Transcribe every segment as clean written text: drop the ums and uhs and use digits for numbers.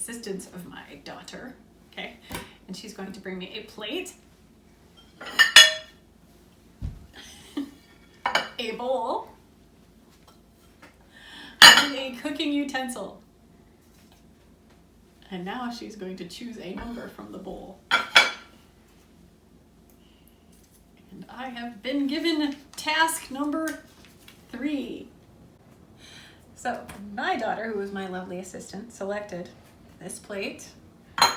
assistance of my daughter, okay? And she's going to bring me a plate, a bowl, and a cooking utensil. And now she's going to choose a number from the bowl. And I have been given task number 3. So my daughter, who was my lovely assistant, selected this plate,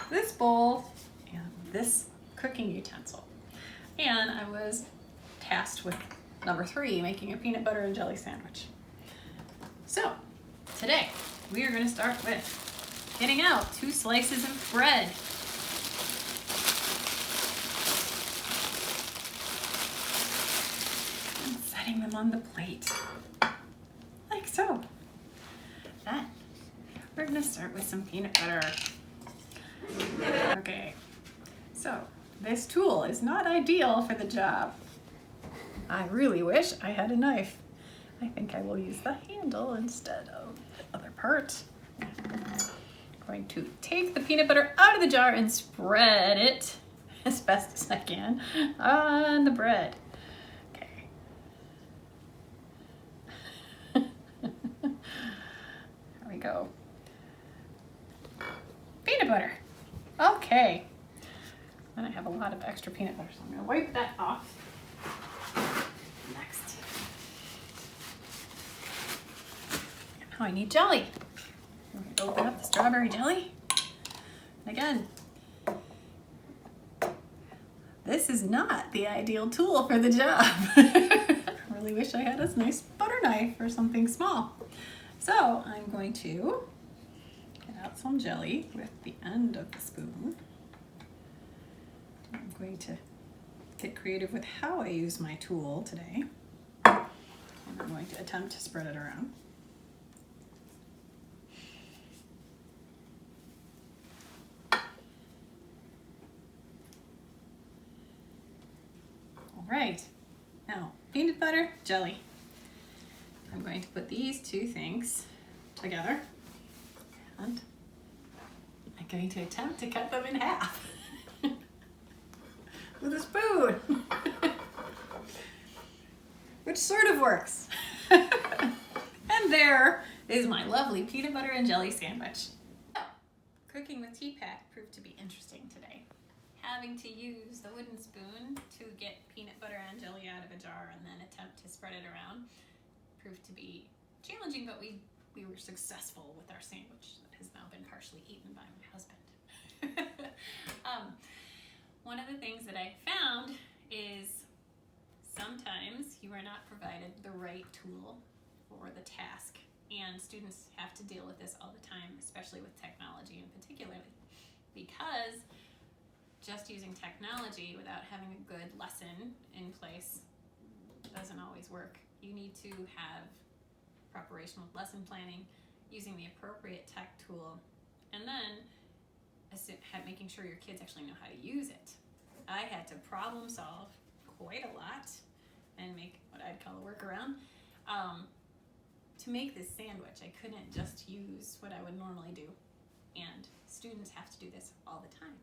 this bowl, and this cooking utensil. And I was tasked with number 3, making a peanut butter and jelly sandwich. So today we are going to start with getting out 2 slices of bread. And setting them on the plate, like so. Then we're going to start with some peanut butter. Okay, so this tool is not ideal for the job. I really wish I had a knife. I think I will use the handle instead of the other part. I'm going to take the peanut butter out of the jar and spread it as best as I can on the bread. Okay. There we go. Peanut butter. Okay. And I have a lot of extra peanut butter, so I'm going to wipe that off. Next. Now I need jelly. I'm going to open up the strawberry jelly. And again, this is not the ideal tool for the job. I really wish I had a nice butter knife or something small. So I'm going to get out some jelly with the end of the spoon. I'm going to get creative with how I use my tool today. And I'm going to attempt to spread it around. All right, now peanut butter, jelly. I'm going to put these 2 things together and I'm going to attempt to cut them in half with a spoon, which sort of works. And there is my lovely peanut butter and jelly sandwich. Cooking with TPACK proved to be interesting today. Having to use the wooden spoon to get peanut butter and jelly out of a jar and then attempt to spread it around proved to be challenging, but we were successful with our sandwich that has now been partially eaten by my husband. One of the things that I found is sometimes you are not provided the right tool for the task, and students have to deal with this all the time, especially with technology in particular, because just using technology without having a good lesson in place doesn't always work. You need to have preparation with lesson planning, using the appropriate tech tool, and then making sure your kids actually know how to use it. I had to problem solve quite a lot and make what I'd call a workaround to make this sandwich. I couldn't just use what I would normally do, and students have to do this all the time.